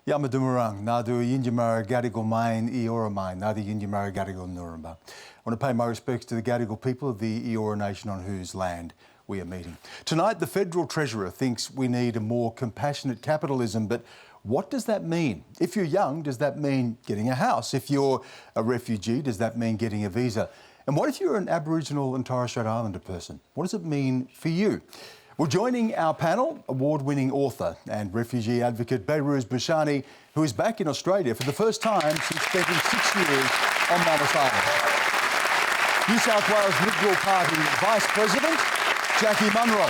Yamadumurang, Nadu Yinjamara Gadigal Main, Eora Main, Nadu Yinjamara Gadigal Nurumba. I want to pay my respects to the Gadigal people of the Eora Nation on whose land we are meeting. Tonight, the Federal Treasurer thinks we need a more compassionate capitalism, but what does that mean? If you're young, does that mean getting a house? If you're a refugee, does that mean getting a visa? And what if you're an Aboriginal and Torres Strait Islander person? What does it mean for you? Well, joining our panel, award-winning author and refugee advocate Behrouz Boochani, who is back in Australia for the first time since spending 6 years on Asylum. New South Wales Liberal Party Vice President, Jacqui Munro.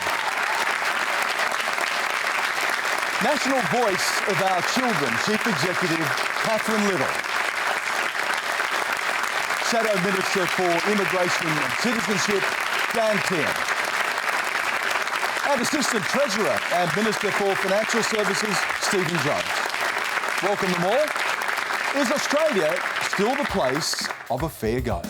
National Voice of Our Children, Chief Executive, Liddle. Shadow Minister for Immigration and Citizenship, Tehan. And Assistant Treasurer and Minister for Financial Services, Stephen Jones. Welcome them all. Is Australia still the place of a fair go?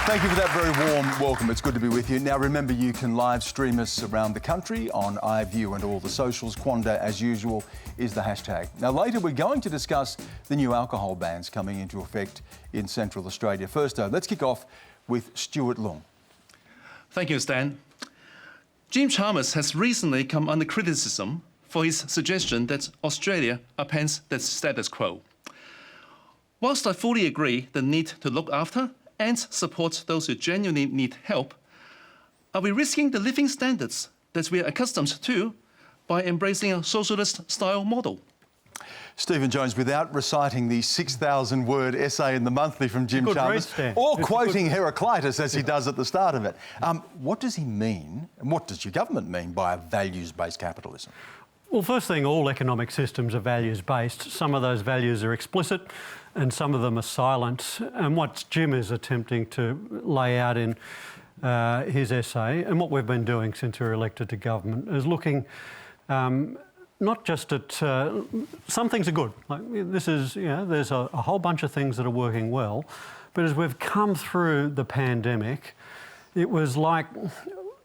Thank you for that very warm welcome. It's good to be with you. Now, remember, you can live stream us around the country on iView and all the socials. Quanda, as usual, is the hashtag. Now, later, we're going to discuss the new alcohol bans coming into effect in Central Australia. First, though, let's kick off with Stuart Leung. Thank you, Stan. Jim Chalmers has recently come under criticism for his suggestion that Australia upends the status quo. Whilst I fully agree the need to look after and support those who genuinely need help, are we risking the living standards that we are accustomed to by embracing a socialist-style model? Stephen Jones, without reciting the 6,000-word essay in the Monthly from Jim Chalmers, or quoting Heraclitus as he does at the start of it, what does he mean, and what does your government mean by a values-based capitalism? Well, first thing, all economic systems are values-based. Some of those values are explicit and some of them are silent. And what Jim is attempting to lay out in his essay, and what we've been doing since we were elected to government, is looking not just at... some things are good. Like this is, there's a whole bunch of things that are working well. But as we've come through the pandemic, it was like...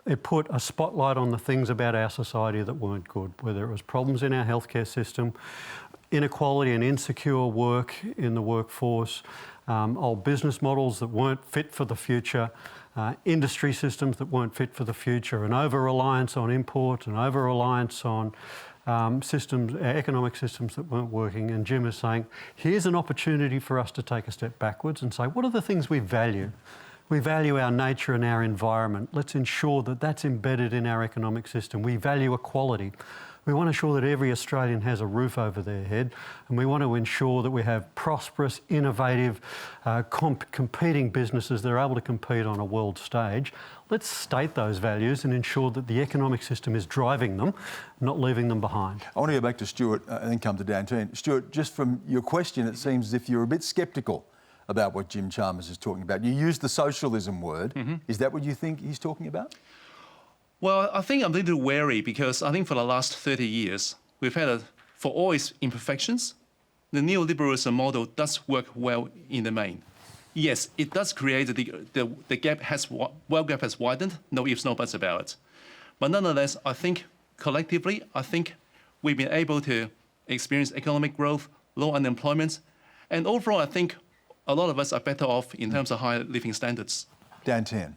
It put a spotlight on the things about our society that weren't good, whether it was problems in our healthcare system, inequality and insecure work in the workforce, old business models that weren't fit for the future, industry systems that weren't fit for the future, an over-reliance on import, an over-reliance on economic systems that weren't working. And Jim is saying, here's an opportunity for us to take a step backwards and say, what are the things we value? We value our nature and our environment. Let's ensure that that's embedded in our economic system. We value equality. We want to ensure that every Australian has a roof over their head, and we want to ensure that we have prosperous, innovative, competing businesses that are able to compete on a world stage. Let's state those values and ensure that the economic system is driving them, not leaving them behind. I want to go back to Stuart and then come to Dan Tehan. Stuart, just from your question, it seems as if you're a bit sceptical about what Jim Chalmers is talking about. You used the socialism word. Mm-hmm. Is that what you think he's talking about? Well, I think I'm a little wary because I think for the last 30 years, we've had, for all its imperfections, the neoliberalism model does work well in the main. Yes, it does create the gap wealth gap has widened, no ifs, no buts about it. But nonetheless, I think collectively, we've been able to experience economic growth, low unemployment, and overall, I think a lot of us are better off in terms of higher living standards. Dan Tehan.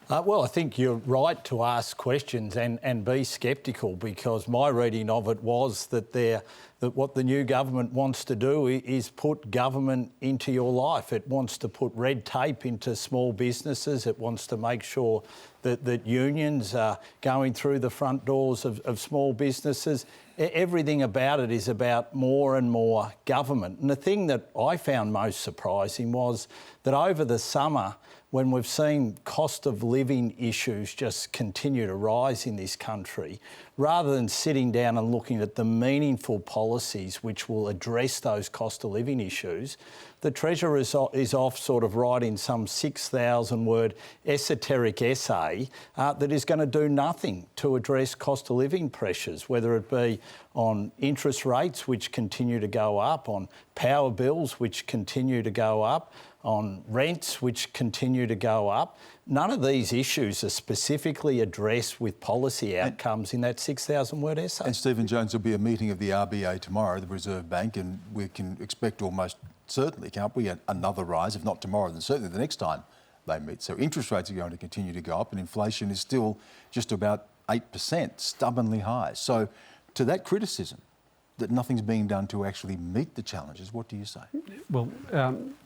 Well, I think you're right to ask questions and be sceptical, because my reading of it was that what the new government wants to do is put government into your life. It wants to put red tape into small businesses. It wants to make sure that unions are going through the front doors of small businesses. Everything about it is about more and more government. And the thing that I found most surprising was that over the summer, when we've seen cost of living issues just continue to rise in this country, rather than sitting down and looking at the meaningful policies which will address those cost of living issues, the Treasurer is off sort of writing some 6,000-word esoteric essay that is going to do nothing to address cost of living pressures, whether it be on interest rates, which continue to go up, on power bills, which continue to go up, on rents, which continue to go up. None of these issues are specifically addressed with policy outcomes in that 6,000-word essay. And Stephen Jones, there'll be a meeting of the RBA tomorrow, the Reserve Bank, and we can expect almost certainly, can't we, another rise, if not tomorrow, then certainly the next time they meet. So interest rates are going to continue to go up and inflation is still just about 8%, stubbornly high. So to that criticism, that nothing's being done to actually meet the challenges, what do you say? Well,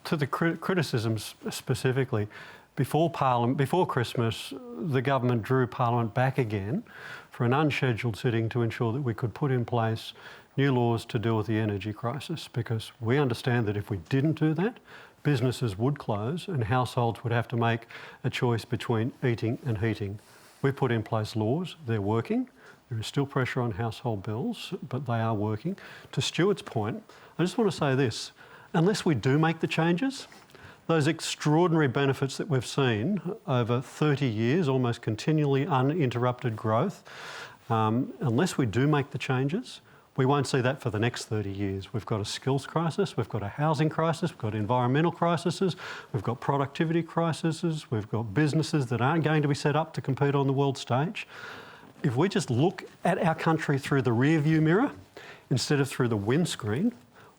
to the criticisms specifically, before Christmas, the government drew Parliament back again for an unscheduled sitting to ensure that we could put in place new laws to deal with the energy crisis, because we understand that if we didn't do that, businesses would close and households would have to make a choice between eating and heating. We put in place laws, they're working. There is still pressure on household bills, but they are working. To Stuart's point, I just want to say this. Unless we do make the changes, those extraordinary benefits that we've seen over 30 years, almost continually uninterrupted growth, unless we do make the changes, we won't see that for the next 30 years. We've got a skills crisis, we've got a housing crisis, we've got environmental crises, we've got productivity crises, we've got businesses that aren't going to be set up to compete on the world stage. If we just look at our country through the rear view mirror instead of through the windscreen,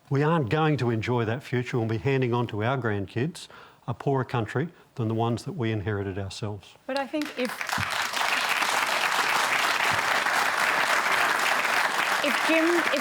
we aren't going to enjoy that future and we'll be handing on to our grandkids a poorer country than the ones that we inherited ourselves. But I think if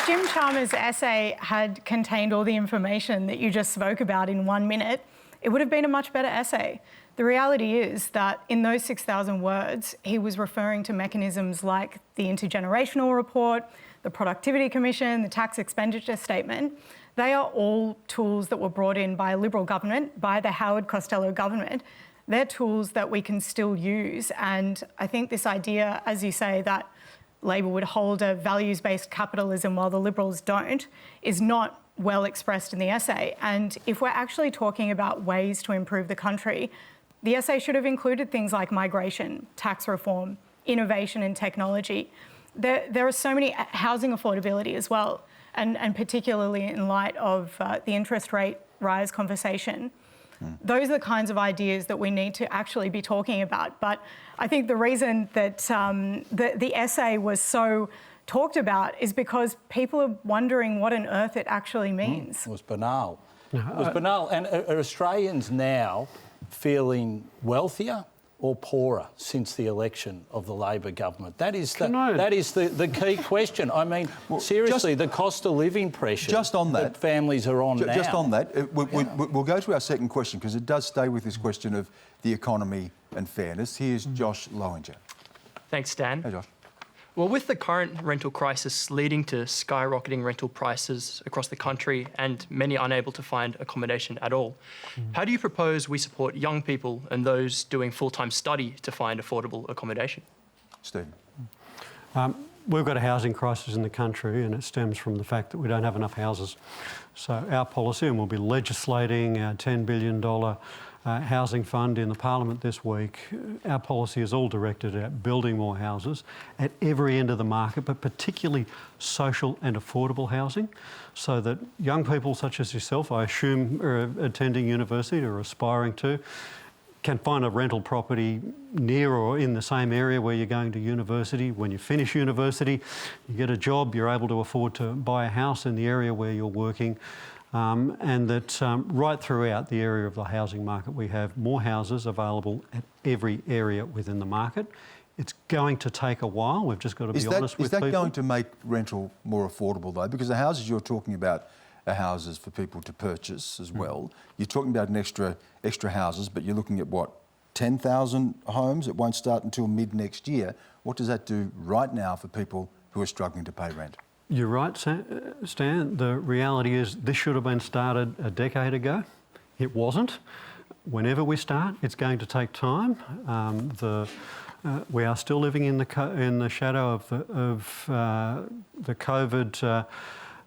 Jim Chalmers' essay had contained all the information that you just spoke about in 1 minute, it would have been a much better essay. The reality is that in those 6,000 words, he was referring to mechanisms like the Intergenerational Report, the Productivity Commission, the Tax Expenditure Statement. They are all tools that were brought in by a Liberal government, by the Howard Costello government. They're tools that we can still use. And I think this idea, as you say, that Labor would hold a values-based capitalism while the Liberals don't, is not well expressed in the essay. And if we're actually talking about ways to improve the country, the essay should have included things like migration, tax reform, innovation and technology. There are so many, housing affordability as well, and particularly in light of the interest rate rise conversation. Those are the kinds of ideas that we need to actually be talking about. But I think the reason that the essay was so talked about is because people are wondering what on earth it actually means. It was banal. It was banal. And are Australians now feeling wealthier or poorer since the election of the Labor government? That is the key question. I mean, well, seriously, the cost of living pressure just on that families are on now. Just on that, we'll go to our second question because it does stay with this question of the economy and fairness. Here's Josh Lowinger. Thanks, Dan. Hey, Josh. Well, with the current rental crisis leading to skyrocketing rental prices across the country and many unable to find accommodation at all, how do you propose we support young people and those doing full-time study to find affordable accommodation? Stephen. We've got a housing crisis in the country and it stems from the fact that we don't have enough houses. So our policy, and we'll be legislating our $10 billion housing fund in the Parliament this week, our policy is all directed at building more houses at every end of the market, but particularly social and affordable housing, so that young people such as yourself, I assume, are attending university or aspiring to, can find a rental property near or in the same area where you're going to university. When you finish university, you get a job, you're able to afford to buy a house in the area where you're working. And that right throughout the area of the housing market, we have more houses available at every area within the market. It's going to take a while. We've just got to be honest with people. Is that going to make rental more affordable, though? Because the houses you're talking about are houses for people to purchase as well. You're talking about an extra houses, but you're looking at, what, 10,000 homes? It won't start until mid next year. What does that do right now for people who are struggling to pay rent? You're right, Stan. The reality is this should have been started a decade ago. It wasn't. Whenever we start, it's going to take time. We are still living in the shadow of the COVID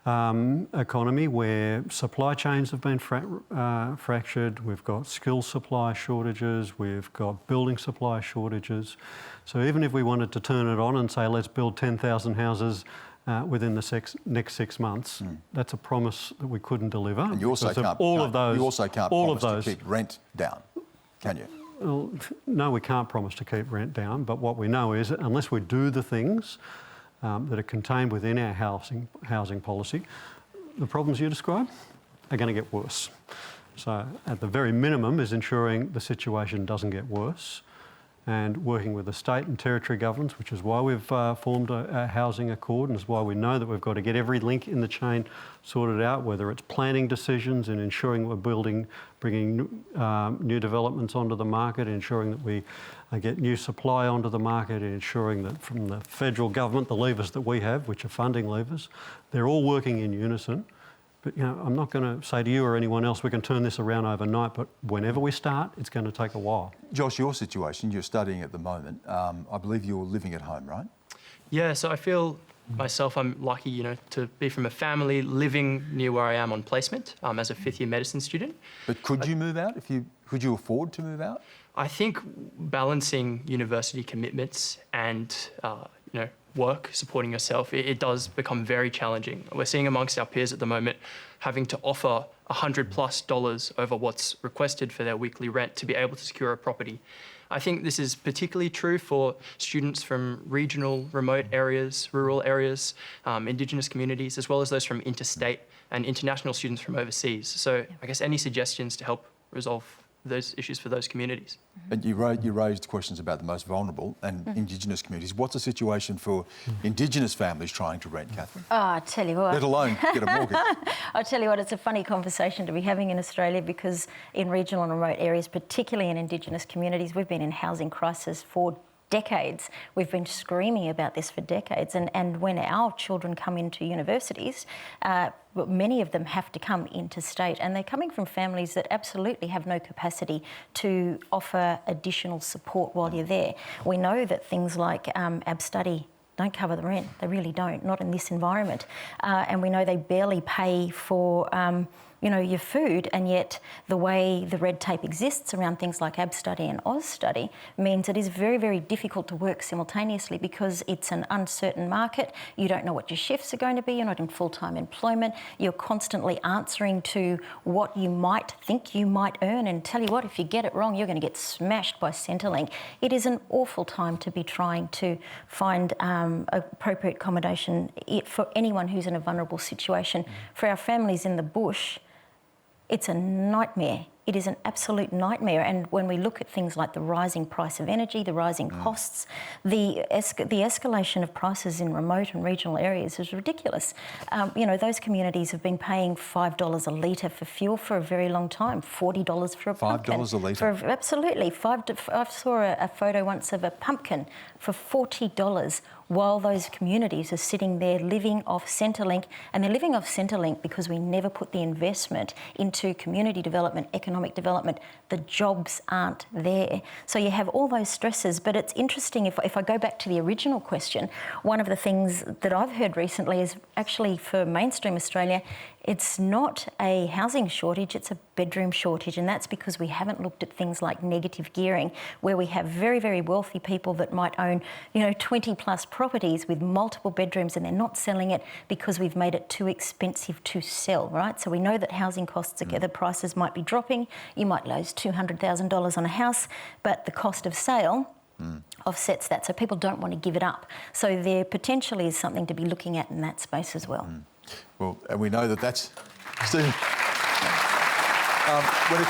economy where supply chains have been fractured, we've got skill supply shortages, we've got building supply shortages. So even if we wanted to turn it on and say, let's build 10,000 houses within the next 6 months, that's a promise that we couldn't deliver. And you also can't, promise to keep rent down, can you? Well, no, we can't promise to keep rent down, but what we know is that unless we do the things that are contained within our housing policy, the problems you describe are going to get worse. So at the very minimum is ensuring the situation doesn't get worse, and working with the state and territory governments, which is why we've formed a housing accord, and is why we know that we've got to get every link in the chain sorted out, whether it's planning decisions and ensuring we're bringing new developments onto the market, ensuring that we get new supply onto the market, and ensuring that from the federal government, the levers that we have, which are funding levers, they're all working in unison. But, you know, I'm not going to say to you or anyone else we can turn this around overnight, but whenever we start, it's going to take a while. Josh, your situation, you're studying at the moment. I believe you're living at home, right? Yeah, so I feel myself, I'm lucky, you know, to be from a family living near where I am on placement as a fifth-year medicine student. But could you move out? Could you afford to move out? I think balancing university commitments and, you know, work, supporting yourself, it does become very challenging. We're seeing amongst our peers at the moment having to offer $100+ over what's requested for their weekly rent to be able to secure a property. I think this is particularly true for students from regional, remote areas, rural areas, Indigenous communities, as well as those from interstate and international students from overseas. So I guess any suggestions to help resolve those issues for those communities. And you raised questions about the most vulnerable and Indigenous communities. What's the situation for Indigenous families trying to rent, Catherine? Oh, I tell you what. Let alone get a mortgage. I tell you what, it's a funny conversation to be having in Australia, because in regional and remote areas, particularly in Indigenous communities, we've been in housing crisis for decades. We've been screaming about this for decades, and when our children come into universities, many of them have to come interstate, and they're coming from families that absolutely have no capacity to offer additional support while you're there. We know that things like ab-study don't cover the rent. They really don't, not in this environment. And we know they barely pay for you know, your food, and yet the way the red tape exists around things like ab-study and Oz-study means it is very, very difficult to work simultaneously, because it's an uncertain market. You don't know what your shifts are going to be. You're not in full-time employment. You're constantly answering to what you might think you might earn, and tell you what, if you get it wrong, you're going to get smashed by Centrelink. It is an awful time to be trying to find appropriate accommodation for anyone who's in a vulnerable situation. For our families in the bush, it's a nightmare. It is an absolute nightmare. And when we look at things like the rising price of energy, the rising costs, the escalation of prices in remote and regional areas is ridiculous. You know, those communities have been paying $5 a litre for fuel for a very long time, $40 for a pumpkin. $5 a litre? Absolutely. I saw a photo once of a pumpkin for $40, while those communities are sitting there living off Centrelink. And they're living off Centrelink because we never put the investment into community development, economic development. The jobs aren't there. So you have all those stresses. But it's interesting, if I go back to the original question, one of the things that I've heard recently is actually for mainstream Australia, it's not a housing shortage, it's a bedroom shortage, and that's because we haven't looked at things like negative gearing, where we have very, very wealthy people that might own, you know, 20+ properties with multiple bedrooms, and they're not selling it because we've made it too expensive to sell, right? So we know that housing costs, the prices might be dropping. You might lose $200,000 on a house, but the cost of sale offsets that, so people don't want to give it up. So there potentially is something to be looking at in that space as well. Well, and we know that that's... Stephen, when it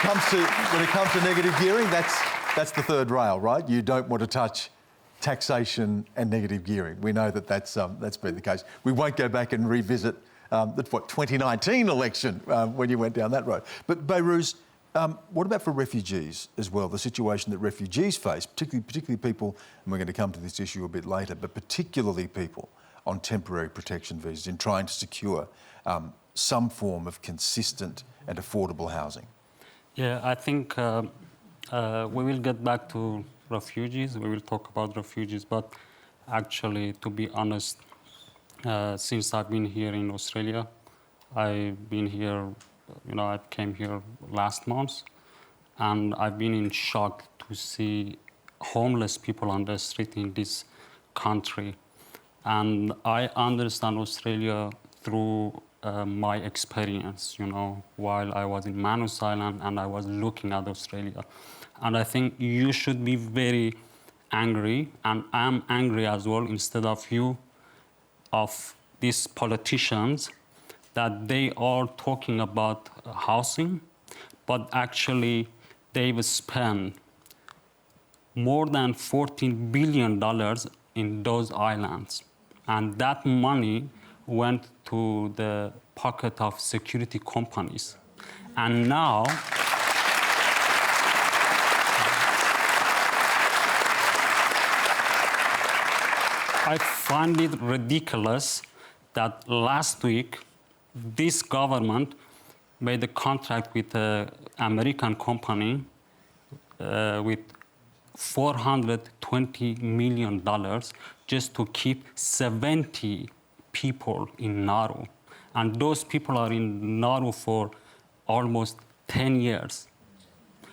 comes to negative gearing, that's the third rail, right? You don't want to touch taxation and negative gearing. We know that that's been the case. We won't go back and revisit the 2019 election when you went down that road. But Behrouz, what about for refugees as well? The situation that refugees face, particularly people, and we're going to come to this issue a bit later, but particularly people on temporary protection visas in trying to secure some form of consistent and affordable housing? Yeah, I think we will get back to refugees. We will talk about refugees, but actually, to be honest, since I've been here in Australia, I've been here, I came here last month, and I've been in shock to see homeless people on the street in this country. And I understand Australia through my experience, while I was in Manus Island and I was looking at Australia. And I think you should be very angry, and I'm angry as well, instead of you, of these politicians, that they are talking about housing, but actually they've spent more than $14 billion in those islands. And that money went to the pocket of security companies. And now, I find it ridiculous that last week this government made a contract with an American company with $420 million just to keep 70 people in Nauru. And those people are in Nauru for almost 10 years.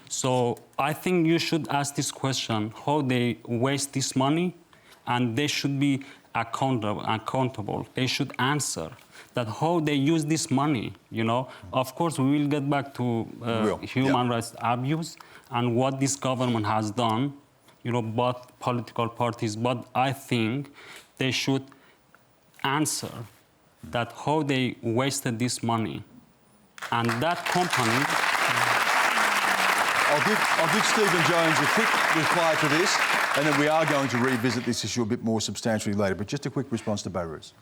So I think you should ask this question, how they waste this money, and they should be accountable. They should answer that how they use this money, Of course, we will get back to human rights abuse and what this government has done, both political parties, but I think they should answer that how they wasted this money. And that company... I'll give Stephen Jones a quick reply to this, and then we are going to revisit this issue a bit more substantially later, but just a quick response to Behrouz.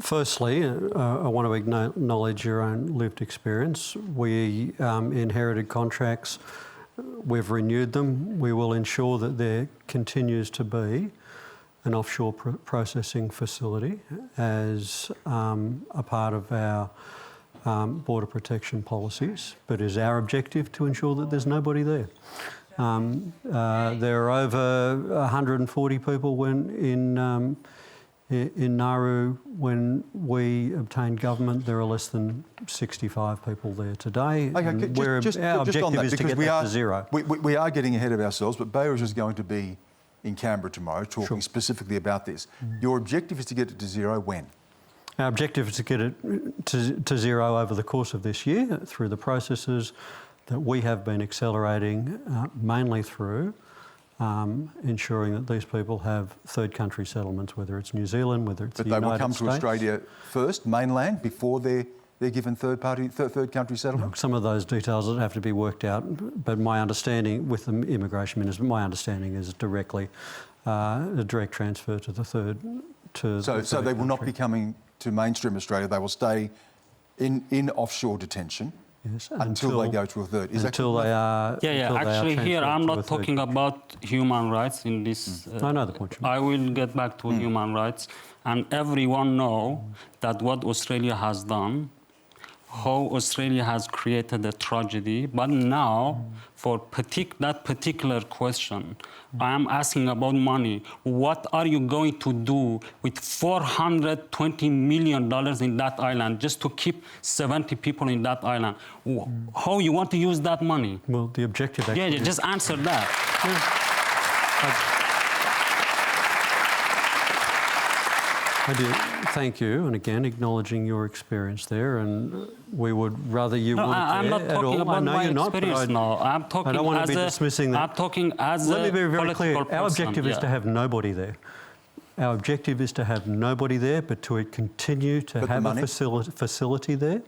Firstly, I want to acknowledge your own lived experience. We inherited contracts, we've renewed them. We will ensure that there continues to be an offshore processing facility as a part of our border protection policies, but it's our objective to ensure that there's nobody there. There are over 140 people in Nauru. When we obtained government, there are less than 65 people there today. Okay, our objective is to get that to zero. We are getting ahead of ourselves, but Behrouz is going to be in Canberra tomorrow talking specifically about this. Your objective is to get it to zero when? Our objective is to get it to zero over the course of this year through the processes that we have been accelerating, mainly through ensuring that these people have third country settlements, whether it's New Zealand, whether it's the United States. But they will come to Australia first, mainland, before they're given third country settlement? Some of those details have to be worked out, but my understanding with the Immigration Minister, my understanding is directly a direct transfer to the third. So they will not be coming to mainstream Australia. They will stay in offshore detection. Yes, until they go to a third. Until they are. Actually, here I'm not talking about human rights in this. I know the point. I will get back to human rights, and everyone know that what Australia has done, how Australia has created a tragedy. But now, for that particular question, I am asking about money. What are you going to do with $420 million in that island just to keep 70 people in that island? How you want to use that money? Well, the objective actually... just answer that. I do. Thank you, and again, acknowledging your experience there, and we would rather you wouldn't I'm not talking about my experience now. I'm talking I don't want to be dismissing that. I'm talking as Let me be very clear. person, Our objective is to have nobody there. Our objective is to have nobody there, but to continue to have a facility there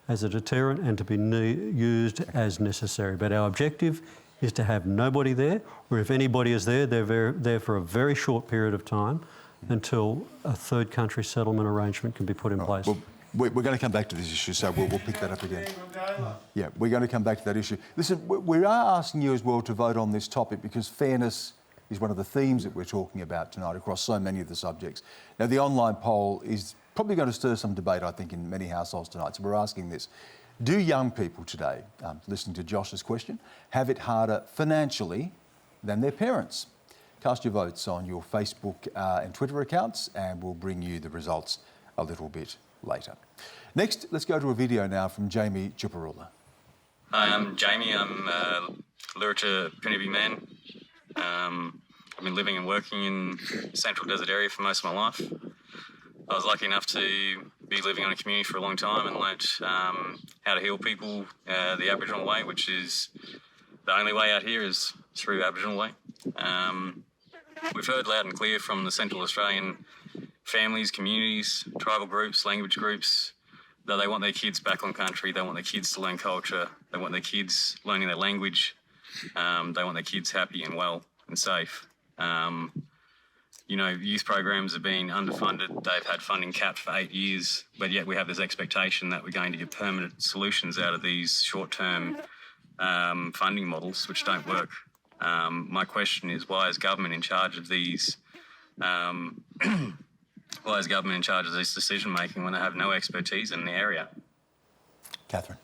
as a deterrent and to be used as necessary. But our objective is to have nobody there, or if anybody is there, they're there for a very short period of time, until a third country settlement arrangement can be put in place. Well, we're going to come back to this issue, so we'll pick that up again. Yeah, we're going to come back to that issue. Listen, we are asking you as well to vote on this topic because fairness is one of the themes that we're talking about tonight across so many of the subjects. Now, the online poll is probably going to stir some debate, I think, in many households tonight. So we're asking this. Do young people today, listening to Josh's question, have it harder financially than their parents? Cast your votes on your Facebook and Twitter accounts, and we'll bring you the results a little bit later. Next, let's go to a video now from Jamie Chuparula. Hi, I'm Jamie. I'm a Lurcha Pinibi man. I've been living and working in the Central Desert area for most of my life. I was lucky enough to be living on a community for a long time and learnt how to heal people the Aboriginal way, which is the only way out here is through Aboriginal way. We've heard loud and clear from the Central Australian families, communities, tribal groups, language groups, that they want their kids back on country, they want their kids to learn culture, they want their kids learning their language, they want their kids happy and well and safe. You know, youth programs have been underfunded. They've had funding capped for 8 years, but yet we have this expectation that we're going to get permanent solutions out of these short-term funding models, which don't work. My question is, why is government in charge of these? Why is government in charge of this decision-making when they have no expertise in the area? Catherine.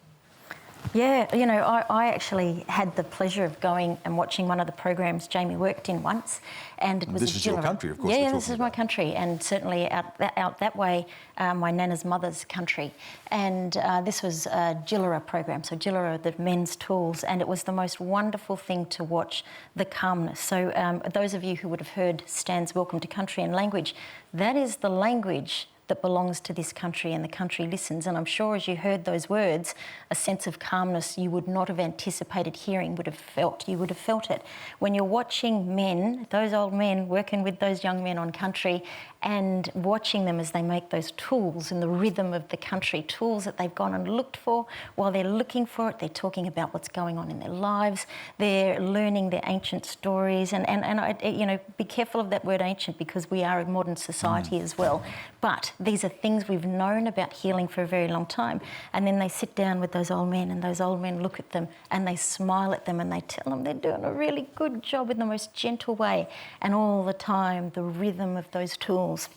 Yeah, you know, I actually had the pleasure of going and watching one of the programs Jamie worked in once, and it was this is your country, of course. Yeah, this is my country, and certainly out that way, my nana's mother's country. And this was a Jillera program, so Jillera, the men's tools, and it was the most wonderful thing to watch, the calmness. So those of you who would have heard Stan's Welcome to Country and Language, that is the language that belongs to this country, and the country listens. And I'm sure as you heard those words, a sense of calmness you would not have anticipated hearing would have felt. You would have felt it. When you're watching men, those old men working with those young men on country, and watching them as they make those tools in the rhythm of the country, tools that they've gone and looked for. While they're looking for it, they're talking about what's going on in their lives. They're learning their ancient stories. And you know, be careful of that word ancient, because we are a modern society as well. But these are things we've known about healing for a very long time. And then they sit down with those old men, and those old men look at them and they smile at them and they tell them they're doing a really good job in the most gentle way. And all the time, the rhythm of those tools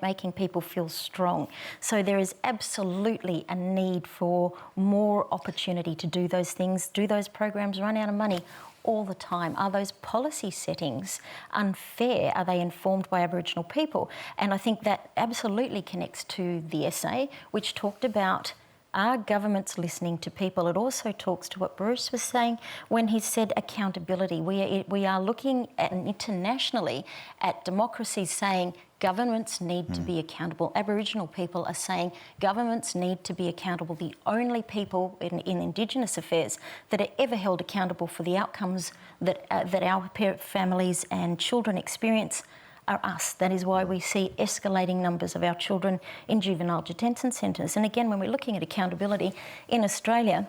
making people feel strong. So there is absolutely a need for more opportunity to do those things. Do those programs run out of money all the time? Are those policy settings unfair? Are they informed by Aboriginal people? And I think that absolutely connects to the essay, which talked about, are governments listening to people? It also talks to what Bruce was saying when he said accountability. We are looking at internationally at democracies saying governments need to be accountable. Aboriginal people are saying governments need to be accountable. The only people in Indigenous affairs that are ever held accountable for the outcomes that our families and children experience are us. That is why we see escalating numbers of our children in juvenile detention centres. And again, when we're looking at accountability in Australia,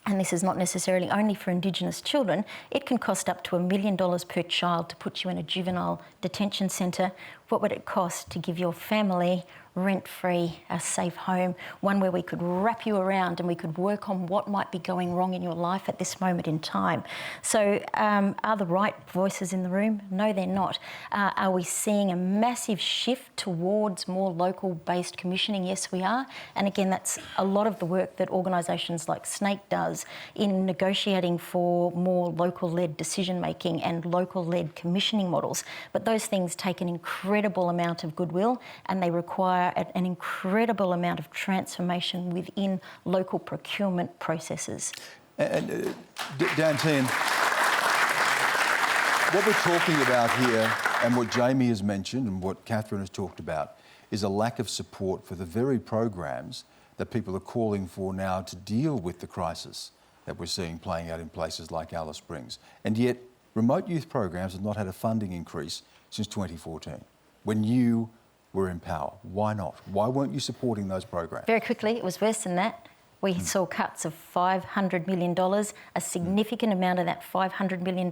and this is not necessarily only for Indigenous children, it can cost up to $1 million per child to put you in a juvenile detention centre. What would it cost to give your family rent-free, a safe home, one where we could wrap you around and we could work on what might be going wrong in your life at this moment in time? So are the right voices in the room? No, they're not. Are we seeing a massive shift towards more local-based commissioning? Yes, we are. And again, that's a lot of the work that organisations like SNAICC does in negotiating for more local-led decision-making and local-led commissioning models. But those things take an incredible amount of goodwill, and they require an incredible amount of transformation within local procurement processes. And Dan Tehan, what we're talking about here, and what Jamie has mentioned and what Catherine has talked about, is a lack of support for the very programs that people are calling for now to deal with the crisis that we're seeing playing out in places like Alice Springs. And yet, remote youth programs have not had a funding increase since 2014, when you were in power. Why not? Why weren't you supporting those programs? Very quickly, it was worse than that. We saw cuts of $500 million. A significant amount of that $500 million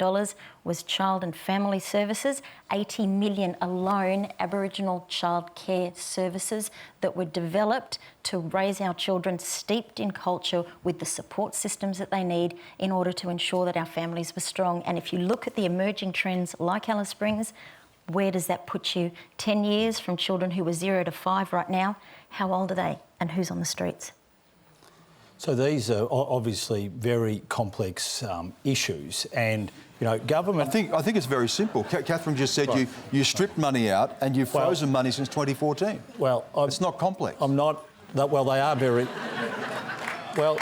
was child and family services, 80 million alone Aboriginal child care services that were developed to raise our children steeped in culture with the support systems that they need in order to ensure that our families were strong. And if you look at the emerging trends like Alice Springs, where does that put you? 10 years from children who were 0 to 5 right now. How old are they and who's on the streets? So these are obviously very complex issues, and you know, government. I think it's very simple. Catherine just said you stripped money out and you've frozen money since 2014. Well, it's not complex. I'm not Well, they are very... Well,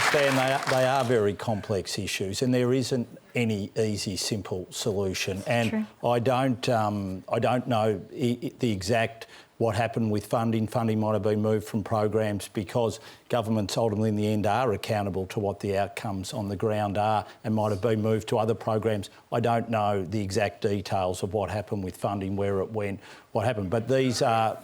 Stan, they are very complex issues, and there isn't any easy, simple solution. And I don't know the exact what happened with funding. Funding might have been moved from programs because governments ultimately in the end are accountable to what the outcomes on the ground are and might have been moved to other programs. I don't know the exact details of what happened with funding, where it went, what happened. But these are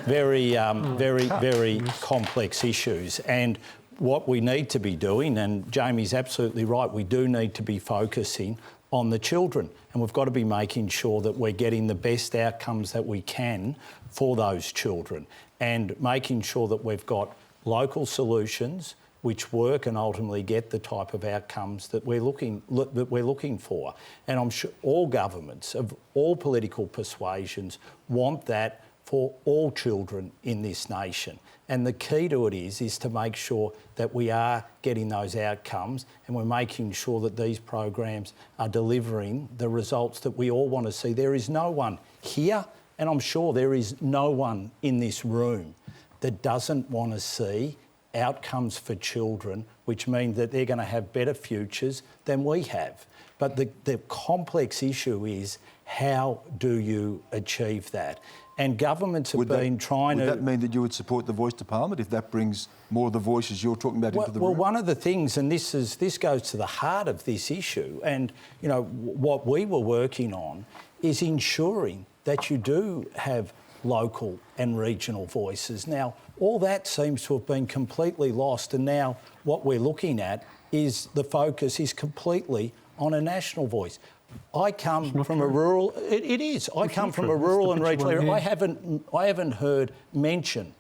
very, very complex issues. And what we need to be doing, and Jamie's absolutely right, we do need to be focusing on the children, and we've got to be making sure that we're getting the best outcomes that we can for those children, and making sure that we've got local solutions which work and ultimately get the type of outcomes that we're looking for. And I'm sure all governments of all political persuasions want that for all children in this nation. And the key to it is to make sure that we are getting those outcomes and we're making sure that these programs are delivering the results that we all want to see. There is no one here, and I'm sure there is no one in this room that doesn't want to see outcomes for children which mean that they're going to have better futures than we have. But the complex issue is, how do you achieve that? And governments have been trying to... Would that mean that you would support the voice to Parliament if that brings more of the voices you're talking about into the room? Well, one of the things, and this goes to the heart of this issue, and, you know, what we were working on is ensuring that you do have local and regional voices. Now, all that seems to have been completely lost, and now what we're looking at is the focus is completely on a national voice. I come from a rural... It is. I come from a rural and regional area. I haven't heard mention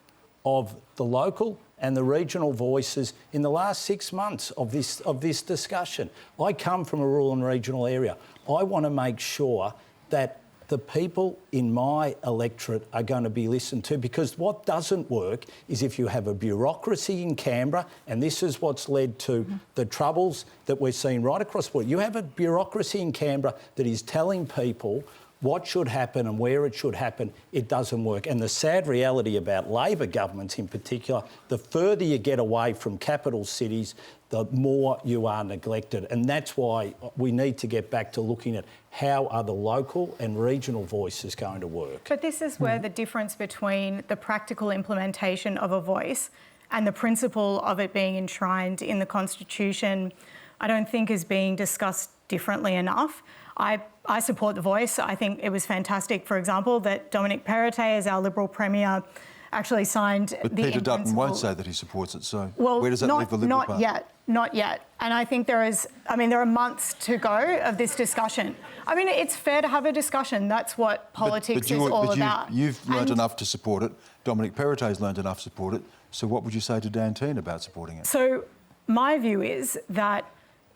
of the local and the regional voices in the last 6 months of this discussion. I come from a rural and regional area. I want to make sure that the people in my electorate are going to be listened to, because what doesn't work is if you have a bureaucracy in Canberra, and this is what's led to the troubles that we're seeing right across the board. You have a bureaucracy in Canberra that is telling people what should happen and where it should happen. It doesn't work. And the sad reality about Labor governments in particular, the further you get away from capital cities, the more you are neglected. And that's why we need to get back to looking at how are the local and regional voices going to work. But this is where the difference between the practical implementation of a voice and the principle of it being enshrined in the Constitution, I don't think is being discussed differently enough. I support the voice. I think it was fantastic, for example, that Dominic Perrottet, as our Liberal Premier, actually signed but Peter Dutton won't say that he supports it, so where does that leave the Liberal Party? Not yet. And I think there are months to go of this discussion. I mean, it's fair to have a discussion. That's what politics is all about. You've learned enough to support it. Dominic Perrottet's learned enough to support it. So what would you say to Dan Tehan about supporting it? So my view is that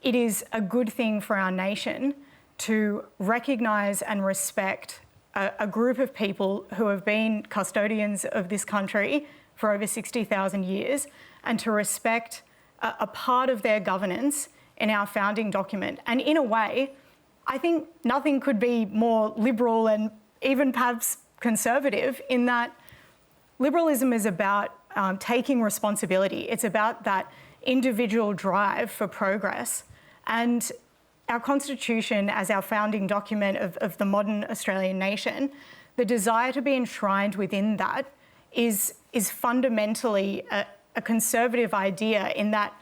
it is a good thing for our nation to recognise and respect a group of people who have been custodians of this country for over 60,000 years, and to respect a part of their governance in our founding document. And in a way, I think nothing could be more liberal and even perhaps conservative, in that liberalism is about taking responsibility. It's about that individual drive for progress. And our Constitution, as our founding document of the modern Australian nation, the desire to be enshrined within that is fundamentally a conservative idea, in that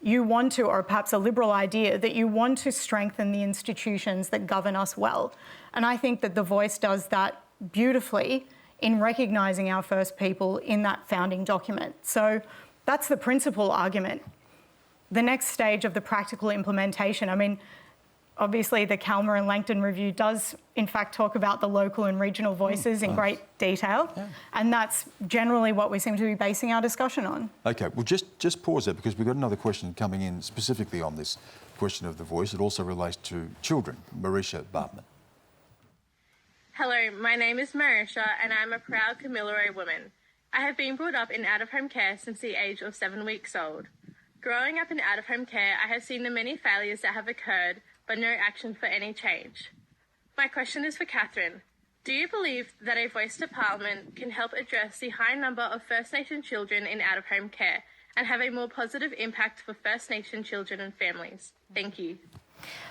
you want to, or perhaps a liberal idea, that you want to strengthen the institutions that govern us well. And I think that the voice does that beautifully in recognising our first people in that founding document. So that's the principal argument. The next stage of the practical implementation, I mean, obviously the Calmer and Langton review does in fact talk about the local and regional voices in great detail. Yeah. And that's generally what we seem to be basing our discussion on. OK, well just pause there, because we've got another question coming in specifically on this question of the voice. It also relates to children. Marisha Bartman. Hello, my name is Marisha and I'm a proud Kamilaroi woman. I have been brought up in out-of-home care since the age of 7 weeks old. Growing up in out-of-home care, I have seen the many failures that have occurred, but no action for any change. My question is for Catherine. Do you believe that a voice to Parliament can help address the high number of First Nation children in out-of-home care and have a more positive impact for First Nation children and families? Thank you.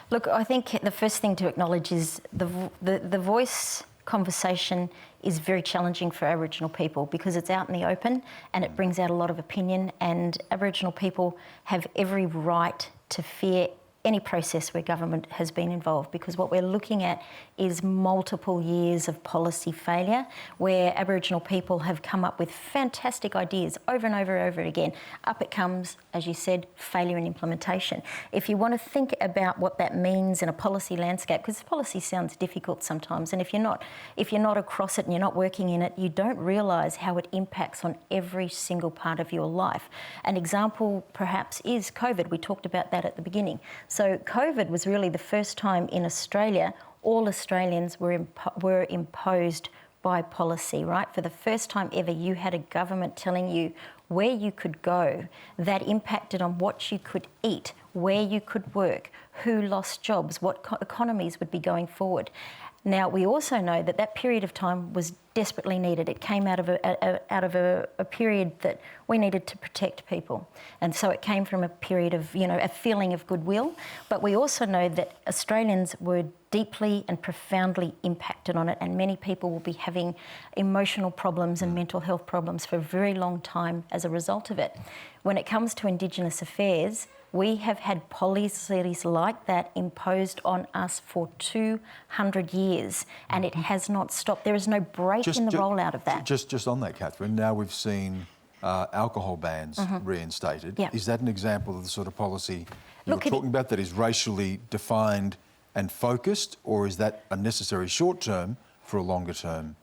Look, I think the first thing to acknowledge is the voice conversation is very challenging for Aboriginal people because it's out in the open and it brings out a lot of opinion, and Aboriginal people have every right to fear any process where government has been involved, because what we're looking at is multiple years of policy failure where Aboriginal people have come up with fantastic ideas over and over and over again. Up it comes, as you said, failure in implementation. If you want to think about what that means in a policy landscape, because policy sounds difficult sometimes, and if you're not across it and you're not working in it, you don't realise how it impacts on every single part of your life. An example perhaps is COVID. We talked about that at the beginning. So COVID was really the first time in Australia all Australians were imposed by policy, right? For the first time ever, you had a government telling you where you could go. That impacted on what you could eat, where you could work, who lost jobs, what economies would be going forward. Now, we also know that that period of time was desperately needed. It came out of a period that we needed to protect people. And so it came from a period of, a feeling of goodwill. But we also know that Australians were deeply and profoundly impacted on it, and many people will be having emotional problems and mental health problems for a very long time as a result of it. When it comes to Indigenous affairs, we have had policies like that imposed on us for 200 years, and it has not stopped. There is no break in the rollout of that. Just on that, Catherine, now we've seen alcohol bans reinstated. Yep. Is that an example of the sort of policy you're talking about that is racially defined and focused, or is that a necessary short-term for a longer-term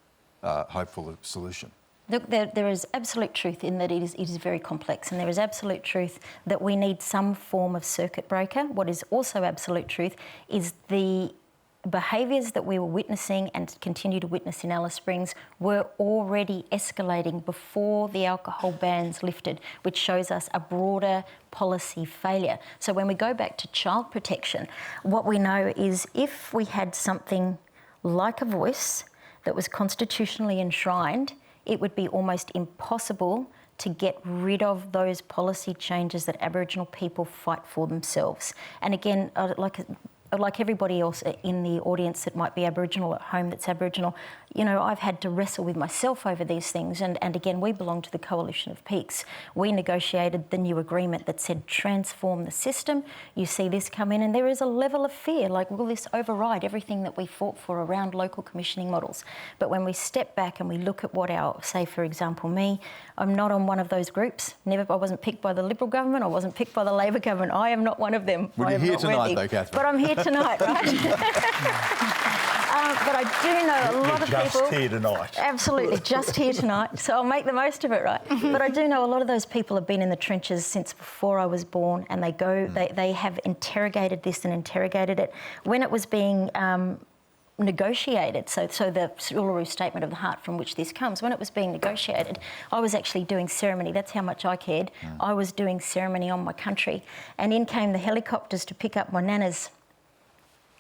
hopeful solution? Look, there is absolute truth in that it is very complex, and there is absolute truth that we need some form of circuit breaker. What is also absolute truth is the behaviours that we were witnessing and continue to witness in Alice Springs were already escalating before the alcohol bans lifted, which shows us a broader policy failure. So when we go back to child protection, what we know is if we had something like a voice that was constitutionally enshrined, it would be almost impossible to get rid of those policy changes that Aboriginal people fight for themselves. And again, like everybody else in the audience that might be Aboriginal at home that's Aboriginal, I've had to wrestle with myself over these things. And again, we belong to the Coalition of Peaks. We negotiated the new agreement that said transform the system. You see this come in and there is a level of fear, like will this override everything that we fought for around local commissioning models? But when we step back and we look at what say for example me, I'm not on one of those groups. I wasn't picked by the Liberal government, I wasn't picked by the Labor government. I am not one of them. Well, you're here tonight though, Catherine. But I'm here tonight, right? But I do know a lot of people... Just here tonight. Absolutely, just here tonight. So I'll make the most of it, right? But I do know a lot of those people have been in the trenches since before I was born, and they have interrogated this and interrogated it. When it was being negotiated, so the Uluru Statement of the Heart from which this comes, when it was being negotiated, I was actually doing ceremony. That's how much I cared. I was doing ceremony on my country, and in came the helicopters to pick up my nanas.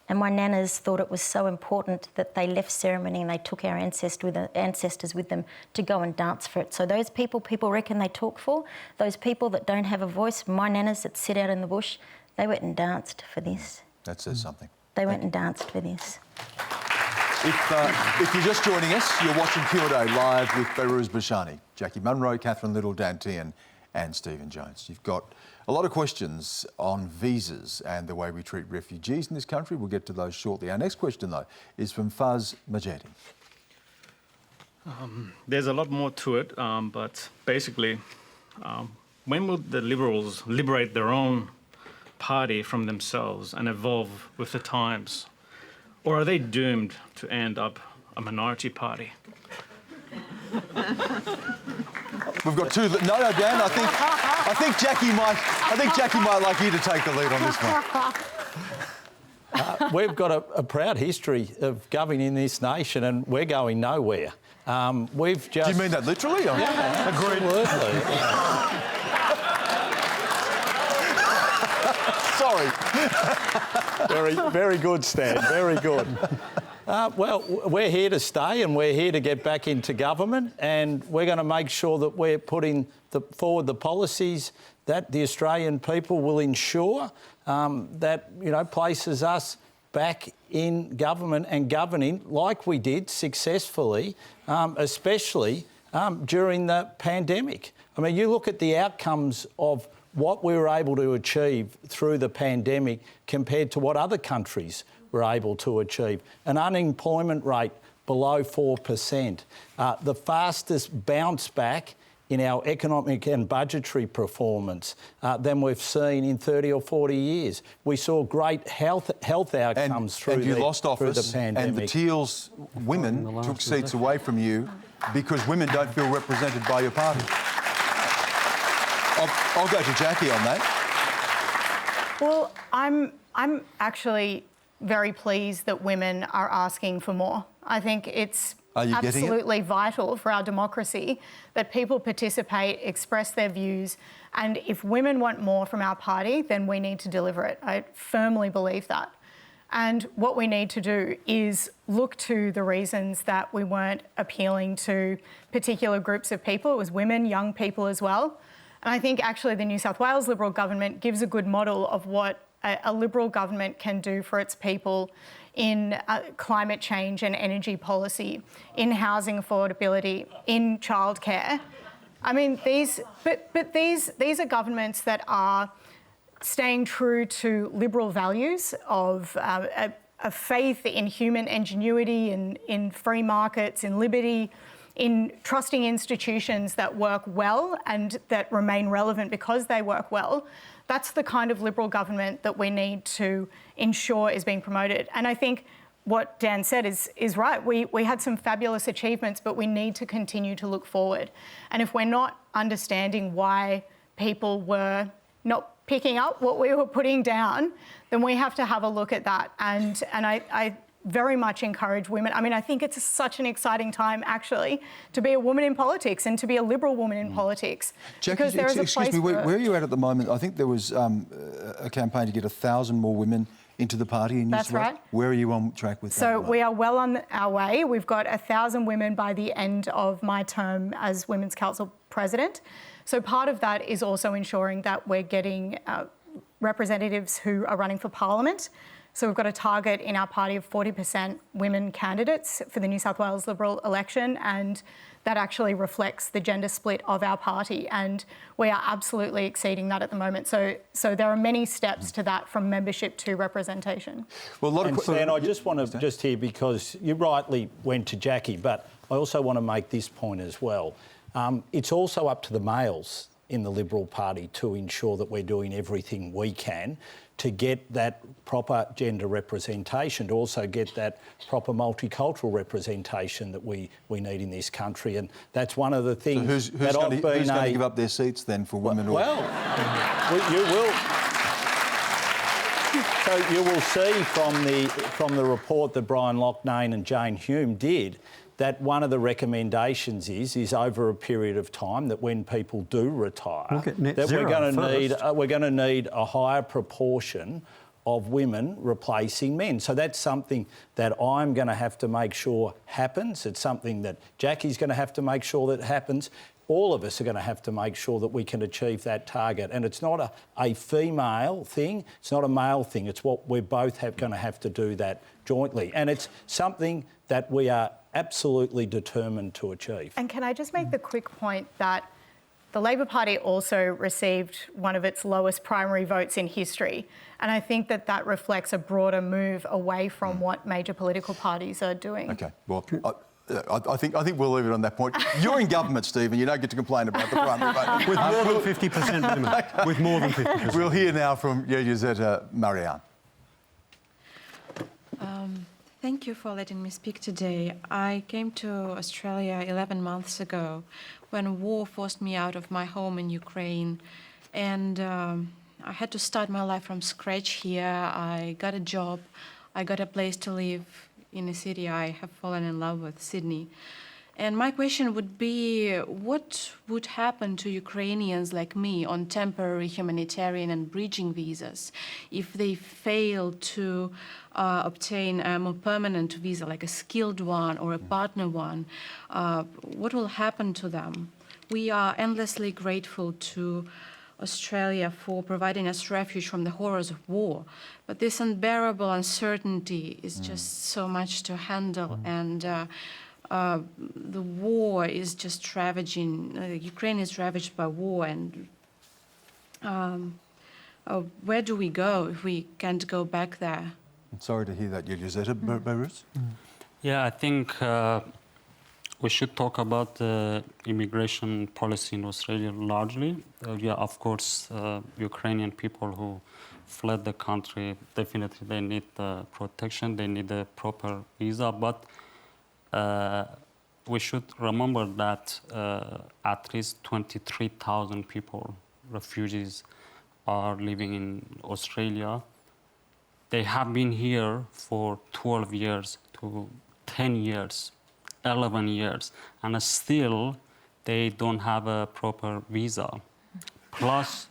And my nanas thought it was so important that they left ceremony and they took our ancestors with them to go and dance for it. So those people reckon they talk for, those people that don't have a voice, my nanas that sit out in the bush, they went and danced for this. That says something. They went and danced for this. If you're just joining us, you're watching Q&A live with Behrouz Boochani, Jacqui Munro, Catherine Liddle, Dan Tehan and Stephen Jones. You've got a lot of questions on visas and the way we treat refugees in this country. We'll get to those shortly. Our next question, though, is from Faz Majedi. There's a lot more to it, but basically, when will the Liberals liberate their own party from themselves and evolve with the times? Or are they doomed to end up a minority party? We've got two. No, Dan. I think Jacqui might like you to take the lead on this one. We've got a proud history of governing in this nation, and we're going nowhere. We've just. Do you mean that literally? Yeah, agreed. Sorry. Very good, Stan. Very good. Well, we're here to stay and we're here to get back into government, and we're going to make sure that we're putting forward the policies that the Australian people will ensure that, you know, places us back in government and governing like we did successfully, especially during the pandemic. I mean, you look at the outcomes of what we were able to achieve through the pandemic compared to what other countries were able to achieve. An unemployment rate below 4%, the fastest bounce back in our economic and budgetary performance than we've seen in 30 or 40 years. We saw great health outcomes through you lost office, the pandemic. and the Teals women took seats away from you because women don't feel represented by your party. I'll go to Jacqui on that. Well, I'm actually very pleased that women are asking for more. I think it's absolutely vital for our democracy that people participate, express their views, and if women want more from our party, then we need to deliver it. I firmly believe that. And what we need to do is look to the reasons that we weren't appealing to particular groups of people. It was women, young people as well. And I think actually the New South Wales Liberal government gives a good model of what a Liberal government can do for its people in climate change and energy policy, in housing affordability, in childcare. I mean, these are governments that are staying true to Liberal values of a faith in human ingenuity, in free markets, in liberty, in trusting institutions that work well and that remain relevant because they work well. That's the kind of Liberal government that we need to ensure is being promoted. And I think what Dan said is right. We had some fabulous achievements, but we need to continue to look forward. And if we're not understanding why people were not picking up what we were putting down, then we have to have a look at that. And I very much encourage women. I mean, I think it's such an exciting time, actually, to be a woman in politics and to be a Liberal woman in politics. Jacqui, because there is a excuse place me, for where are you at the moment? I think there was a campaign to get 1,000 more women into the party in New South Wales. That's right. Where are you on track with that? So we are well on our way. We've got 1,000 women by the end of my term as Women's Council President. So part of that is also ensuring that we're getting representatives who are running for Parliament. So we've got a target in our party of 40% women candidates for the New South Wales Liberal election, and that actually reflects the gender split of our party, and we are absolutely exceeding that at the moment. So there are many steps to that, from membership to representation. Well, a lot of and I just want to here, because you rightly went to Jacqui, but I also want to make this point as well. It's also up to the males in the Liberal Party to ensure that we're doing everything we can to get that proper gender representation, to also get that proper multicultural representation that we need in this country. And that's one of the things who's going to give up their seats then for women? Well, you will. So you will see from the report that Brian Loughnane and Jane Hume did, that one of the recommendations is over a period of time that when people do retire, that we're going to need a higher proportion of women replacing men. So that's something that I'm going to have to make sure happens. It's something that Jacqui's going to have to make sure that happens. All of us are going to have to make sure that we can achieve that target. And it's not a female thing, it's not a male thing, it's what we're both going to have to do that jointly. And it's something that we are absolutely determined to achieve. And can I just make the quick point that the Labor Party also received one of its lowest primary votes in history. And I think that reflects a broader move away from what major political parties are doing. OK, well, I think we'll leave it on that point. You're in government, Stephen. You don't get to complain about the primary vote. With more than 50% women. With more than 50%. We'll hear now from Josetta Marianne. Thank you for letting me speak today. I came to Australia 11 months ago when war forced me out of my home in Ukraine, and I had to start my life from scratch here. I got a job, I got a place to live in a city I have fallen in love with, Sydney. And my question would be, what would happen to Ukrainians like me on temporary humanitarian and bridging visas if they fail to obtain a more permanent visa, like a skilled one or a partner one? What will happen to them? We are endlessly grateful to Australia for providing us refuge from the horrors of war, but this unbearable uncertainty is just so much to handle, and the war is just ravaging. Ukraine is ravaged by war, and where do we go if we can't go back there? I'm sorry to hear that, Yelizeta. Behrouz? Yeah, I think we should talk about the immigration policy in Australia largely. Yeah, of course, Ukrainian people who fled the country, definitely they need protection, they need a proper visa, but we should remember that at least 23,000 people, refugees, are living in Australia. They have been here for 12 years to 10 years, 11 years, and still they don't have a proper visa. Plus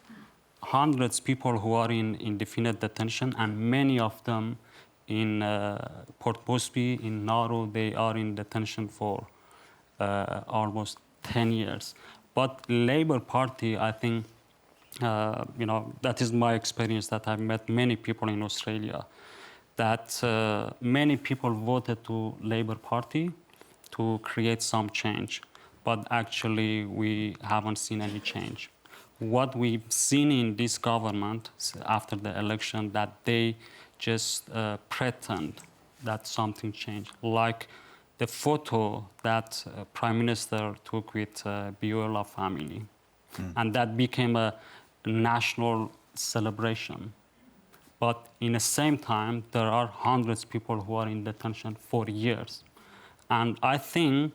hundreds of people who are in indefinite detention, and many of them in Port Moresby, in Nauru, they are in detention for almost 10 years. But Labour Party, I think, that is my experience, that I've met many people in Australia, that many people voted to Labour Party to create some change, but actually we haven't seen any change. What we've seen in this government after the election, that they just pretend that something changed, like the photo that Prime Minister took with Biola family, and that became a national celebration. But in the same time, there are hundreds of people who are in detention for years. And I think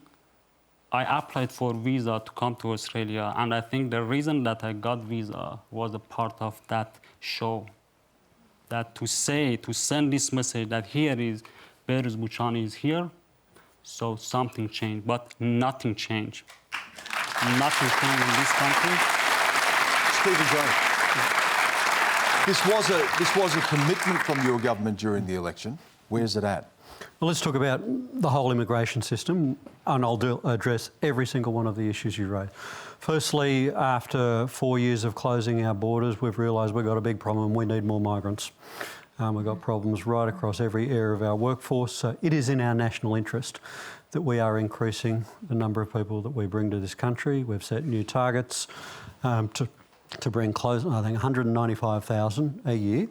I applied for visa to come to Australia, and I think the reason that I got visa was a part of that show. That to send this message that here is, Behrouz Boochani is here, so something changed, but nothing changed. Nothing changed in this country. Stephen Jones. This was a commitment from your government during the election. Where's it at? Well, let's talk about the whole immigration system, and I'll address every single one of the issues you raised. Firstly, after 4 years of closing our borders, we've realised we've got a big problem. We need more migrants. We've got problems right across every area of our workforce. So it is in our national interest that we are increasing the number of people that we bring to this country. We've set new targets to bring close, I think, 195,000 a year.